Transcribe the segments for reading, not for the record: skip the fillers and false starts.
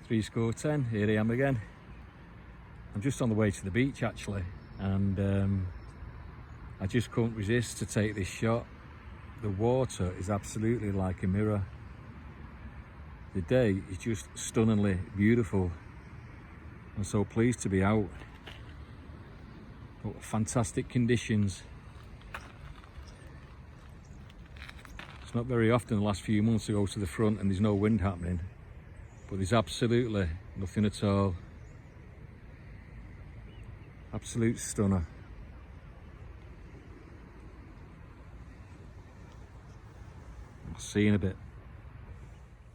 3 score 10, here I am again. I'm just on the way to the beach actually, and I just couldn't resist to take this shot. The water is absolutely like a mirror. The day is just stunningly beautiful. I'm so pleased to be out. But fantastic conditions. It's not very often the last few months to go to the front and there's no wind happening, but there's absolutely nothing at all. Absolute stunner. I'll see you in a bit.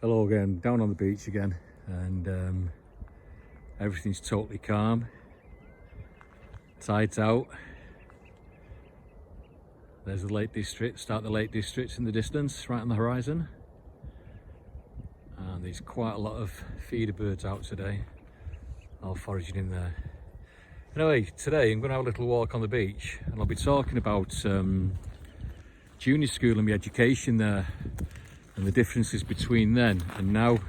Hello again, down on the beach again, and everything's totally calm. Tide's out. There's the Lake District, start the Lake District in the distance, right on the horizon. And there's quite a lot of feeder birds out today, all foraging in there. Anyway, today I'm going to have a little walk on the beach, and I'll be talking about junior school and my education there, and the differences between then and now.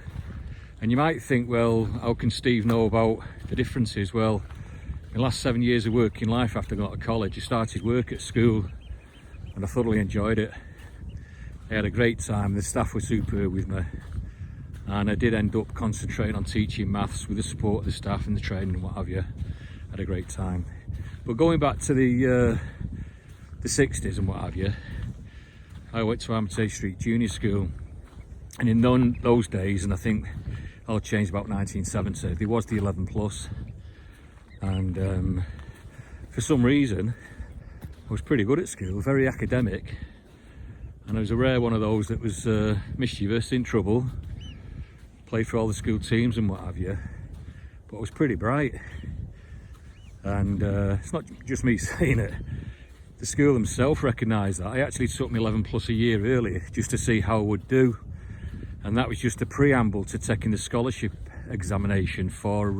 And you might think, well, how can Steve know about the differences? Well, in the last 7 years of working life after I got to college, I started work at school, and I thoroughly enjoyed it. I had a great time, the staff were superb with me, and I did end up concentrating on teaching maths with the support of the staff and the training and what have you. Had a great time. But going back to the 60s and what have you, I went to Armitage Street Junior School, and in those days, and I think all changed about 1970, there was the 11 plus, and for some reason I was pretty good at school, very academic, and I was a rare one of those that was mischievous, in trouble, played for all the school teams and what have you, but I was pretty bright. And it's not just me saying it, the school themselves recognised that. I actually took my 11 plus a year early just to see how I would do, and that was just a preamble to taking the scholarship examination for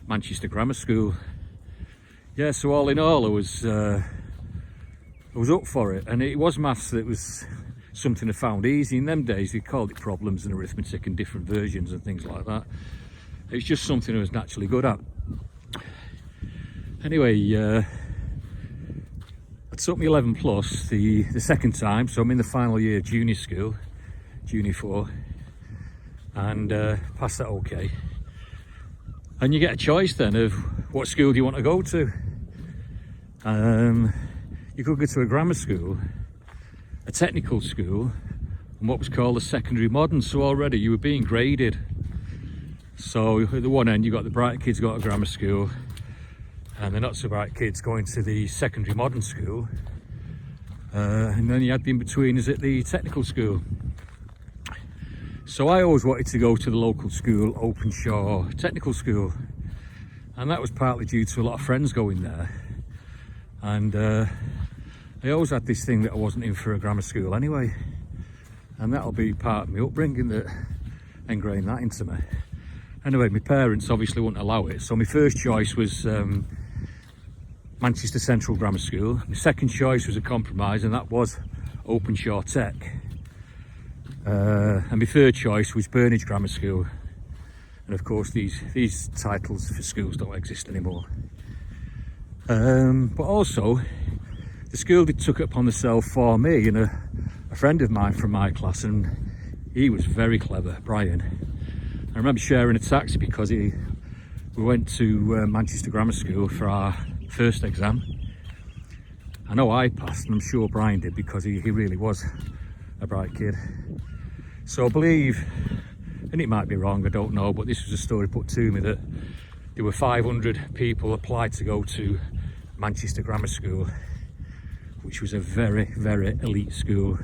Manchester Grammar School. Yeah, so all in all I was up for it, and it was maths that was something I found easy. In them days they called it problems and arithmetic and different versions and things like that. It's just something I was naturally good at. Anyway, I took me 11 plus the second time, so I'm in the final year of junior school, junior 4, and passed that okay. And you get a choice then of what school do you want to go to. You could go to a grammar school, a technical school, and what was called a secondary modern, so already you were being graded. So at the one end you got the bright kids go to grammar school, and the not so bright kids going to the secondary modern school, and then you had the in-betweeners at the technical school. So I always wanted to go to the local school, Openshaw Technical School, and that was partly due to a lot of friends going there, and I always had this thing that I wasn't in for a grammar school anyway, and that'll be part of my upbringing that ingrained that into me. Anyway, my parents obviously wouldn't allow it, so my first choice was Manchester Central Grammar School. My second choice was a compromise, and that was Openshaw Tech. And my third choice was Burnage Grammar School. And of course these titles for schools don't exist anymore. But also, the school did took it upon themselves for me and a friend of mine from my class, and he was very clever, Brian. I remember sharing a taxi because we went to Manchester Grammar School for our first exam. I know I passed, and I'm sure Brian did, because he really was a bright kid. So I believe, and it might be wrong, I don't know, but this was a story put to me that there were 500 people applied to go to Manchester Grammar School, which was a very, very elite school.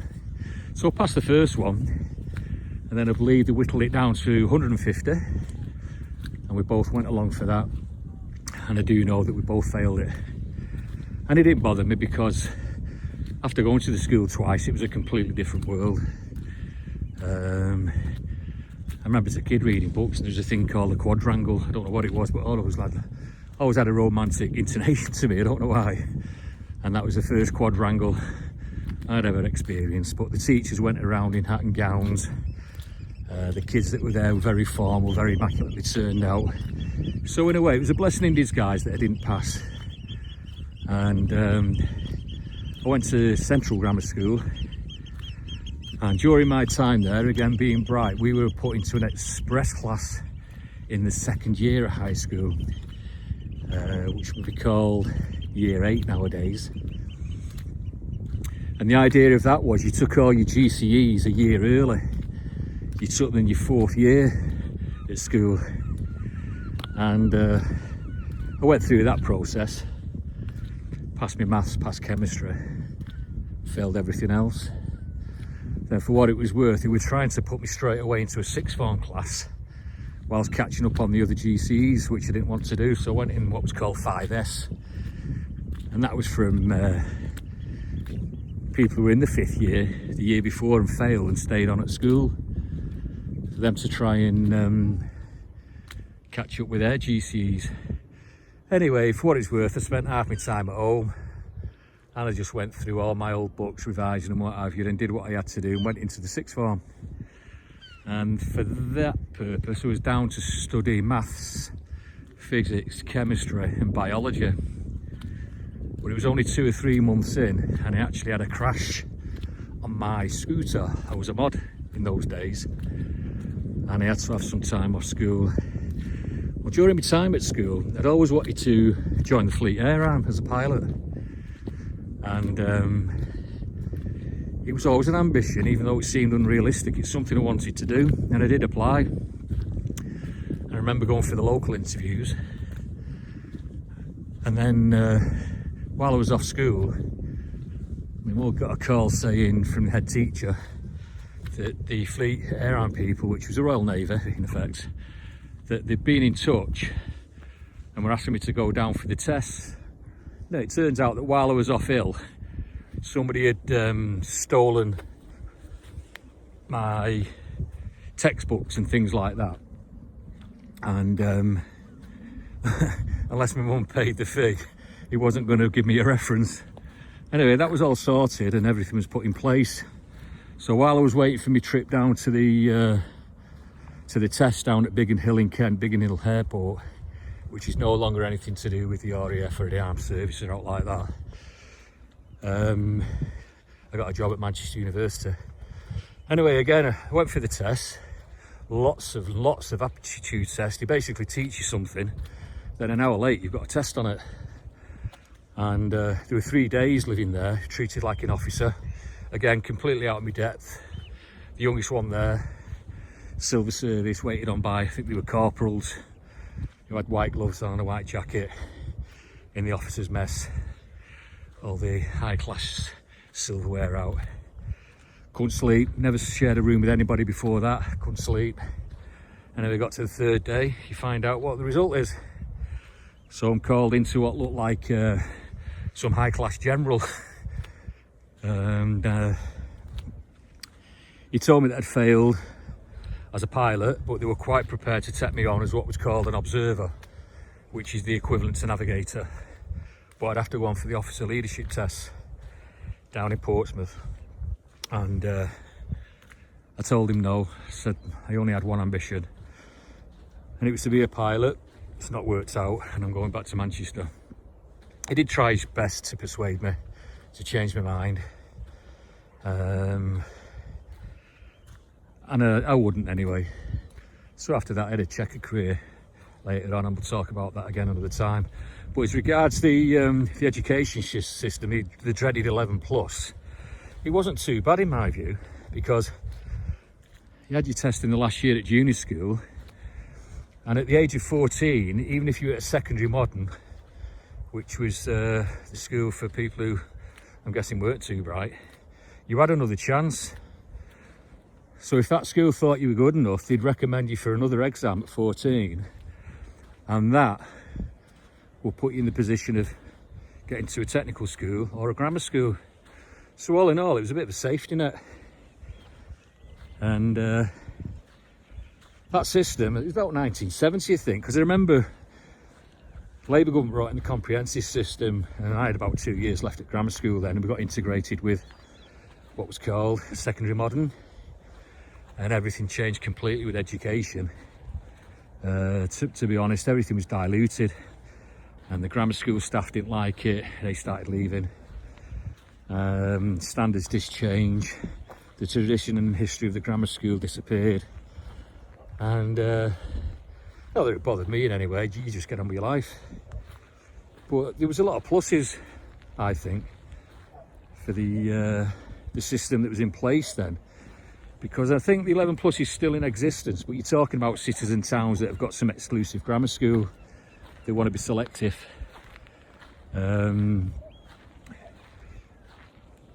So I passed the first one, and then I believe they whittled it down to 150, and we both went along for that. And I do know that we both failed it, and it didn't bother me because after going to the school twice, it was a completely different world. I remember as a kid reading books, and there's a thing called the quadrangle. I don't know what it was, but always had a romantic intonation to me, I don't know why. And that was the first quadrangle I'd ever experienced. But the teachers went around in hat and gowns, The kids that were there were very formal, very immaculately turned out. So in a way, it was a blessing in disguise that I didn't pass. And I went to Central Grammar School, and during my time there, again being bright, we were put into an express class in the second year of high school, which would be called Year 8 nowadays. And the idea of that was you took all your GCEs a year early. You took them in your 4th year at school. And I went through that process, passed my maths, passed chemistry, failed everything else. Then for what it was worth, they were trying to put me straight away into a 6th form class whilst catching up on the other GCEs, which I didn't want to do. So I went in what was called 5S. And that was from people who were in the 5th year, the year before, and failed and stayed on at school, for them to try and catch up with their GCEs. Anyway, for what it's worth, I spent half my time at home, and I just went through all my old books, revising and what have you, and did what I had to do and went into the 6th form. And for that purpose, I was down to study maths, physics, chemistry and biology. But it was only 2 or 3 months in, and I actually had a crash on my scooter. I was a mod in those days, and I had to have some time off school. Well, during my time at school, I'd always wanted to join the Fleet Air Arm as a pilot, and it was always an ambition, even though it seemed unrealistic. It's something I wanted to do, and I did apply. I remember going for the local interviews, and then while I was off school, my mum got a call saying from the head teacher that the Fleet Air Arm people, which was the Royal Navy in effect, that they'd been in touch and were asking me to go down for the tests. No, it turns out that while I was off ill, somebody had stolen my textbooks and things like that, and unless my mum paid the fee, he wasn't going to give me a reference. Anyway, that was all sorted and everything was put in place. So while I was waiting for my trip down to the test down at Biggin Hill in Kent, Biggin Hill Airport, which is no longer anything to do with the RAF or the Armed Services or out like that, I got a job at Manchester University. Anyway, again, I went for the test. Lots of aptitude tests. They basically teach you something, then an hour later you've got a test on it. And there were 3 days living there, treated like an officer. Again, completely out of my depth. The youngest one there, Silver Service, waited on by, I think they were corporals, who had white gloves on, a white jacket, in the officers' mess. All the high-class silverware out. Couldn't sleep, never shared a room with anybody before that, couldn't sleep. And then we got to the 3rd day, you find out what the result is. So I'm called into what looked like some high-class general. And he told me that I'd failed as a pilot, but they were quite prepared to take me on as what was called an observer, which is the equivalent to navigator. But I'd have to go on for the officer leadership test down in Portsmouth. And I told him no. I said I only had one ambition, and it was to be a pilot. It's not worked out, and I'm going back to Manchester. He did try his best to persuade me to change my mind, and I wouldn't anyway. So after that I had a checkered career later on, and we'll talk about that again another time. But as regards the education system, the dreaded 11 plus, it wasn't too bad in my view, because you had your test in the last year at junior school, and at the age of 14, even if you were at secondary modern, which was the school for people who I'm guessing weren't too bright, you had another chance. So if that school thought you were good enough, they'd recommend you for another exam at 14, and that will put you in the position of getting to a technical school or a grammar school. So all in all, it was a bit of a safety net. And that system, it was about 1970, I think, because I remember Labour government brought in the comprehensive system, and I had about 2 years left at grammar school then, and we got integrated with what was called secondary modern. and everything changed completely with education. To be honest, everything was diluted, and the grammar school staff didn't like it. They started leaving. Standards did change. The tradition and history of the grammar school disappeared, and not that it bothered me in any way. You just get on with your life. But there was a lot of pluses, I think, for the system that was in place then, because I think the 11 plus is still in existence, but you're talking about cities and towns that have got some exclusive grammar school. They want to be selective. And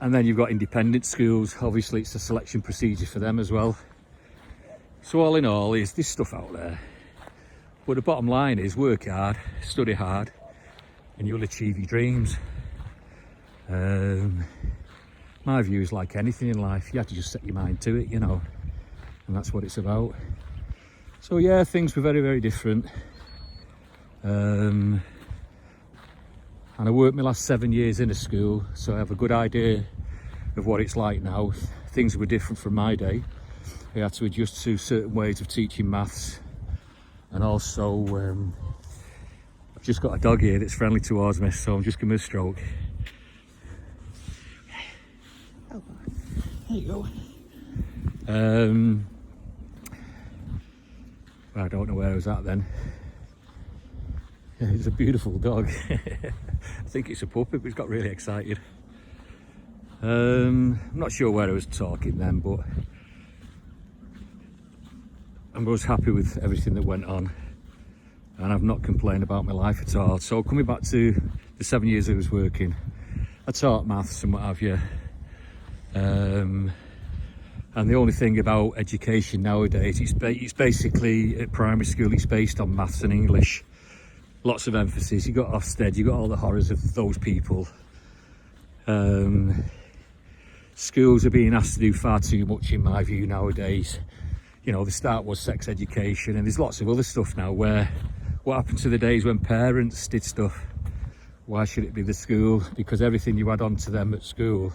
then you've got independent schools. Obviously it's a selection procedure for them as well. So all in all, there's stuff out there. But the bottom line is work hard, study hard, and you'll achieve your dreams. My view is like anything in life, you have to just set your mind to it, you know, and that's what it's about. So yeah, things were very, very different. And I worked my last 7 years in a school, so I have a good idea of what it's like now. Things were different from my day. I had to adjust to certain ways of teaching maths, and also I've just got a dog here that's friendly towards me, so I'm just giving her a stroke. There you go. Well, I don't know where I was at then. It's a beautiful dog. I think it's a puppy, but he's got really excited. I'm not sure where I was talking then, but I was happy with everything that went on, and I've not complained about my life at all. So coming back to the 7 years I was working, I taught maths and what have you. And the only thing about education nowadays, it's basically at primary school, it's based on maths and English. Lots of emphasis. You got Ofsted, you got all the horrors of those people. Schools are being asked to do far too much in my view nowadays. You know, the start was sex education, and there's lots of other stuff now where what happened to the days when parents did stuff? Why should it be the school? Because everything you add on to them at school,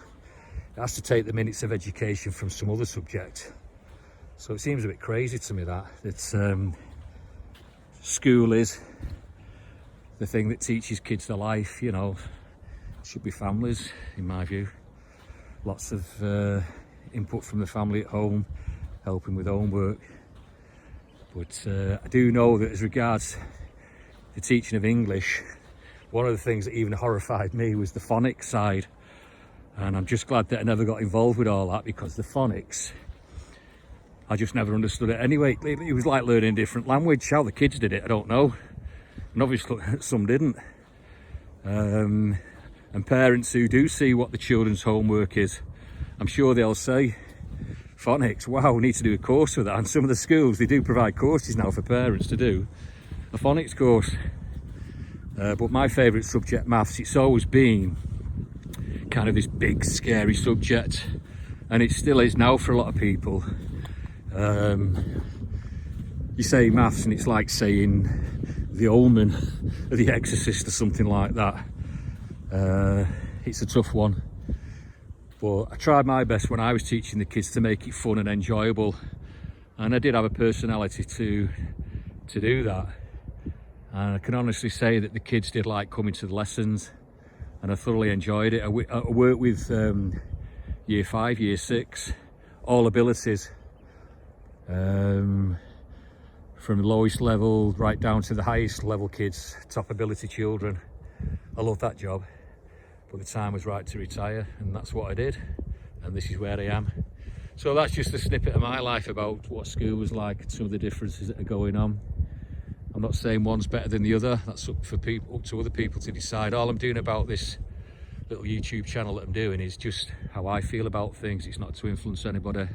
it has to take the minutes of education from some other subject. So it seems a bit crazy to me that school is the thing that teaches kids their life, you know. It should be families, in my view. Lots of input from the family at home, helping with homework. But I do know that as regards the teaching of English, one of the things that even horrified me was the phonics side. And I'm just glad that I never got involved with all that, because the phonics, I just never understood it anyway. It was like learning a different language. How the kids did it, I don't know. And obviously some didn't. And parents who do see what the children's homework is, I'm sure they'll say, phonics, wow, we need to do a course for that. And some of the schools, they do provide courses now for parents to do a phonics course. But my favourite subject, maths, it's always been kind of this big scary subject, and it still is now for a lot of people. You say maths and it's like saying The Omen or The Exorcist or something like that. It's a tough one, but I tried my best when I was teaching the kids to make it fun and enjoyable, and I did have a personality to do that. And I can honestly say that the kids did like coming to the lessons, and I thoroughly enjoyed it. I worked with year 5, year 6, all abilities, from the lowest level right down to the highest level kids, top ability children. I loved that job, but the time was right to retire, and that's what I did, and this is where I am. So that's just a snippet of my life about what school was like and some of the differences that are going on. I'm not saying one's better than the other. That's up to other people to decide. All I'm doing about this little YouTube channel that I'm doing is just how I feel about things. It's not to influence anybody.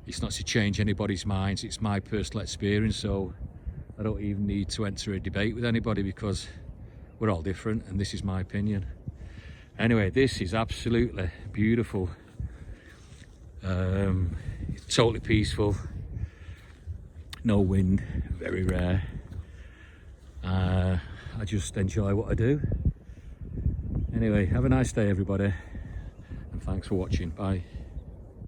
It's not to change anybody's minds. It's my personal experience. So I don't even need to enter a debate with anybody, because we're all different, and this is my opinion. Anyway, this is absolutely beautiful. It's totally peaceful. No wind, very rare. I just enjoy what I do. Anyway, have a nice day everybody, and thanks for watching. Bye.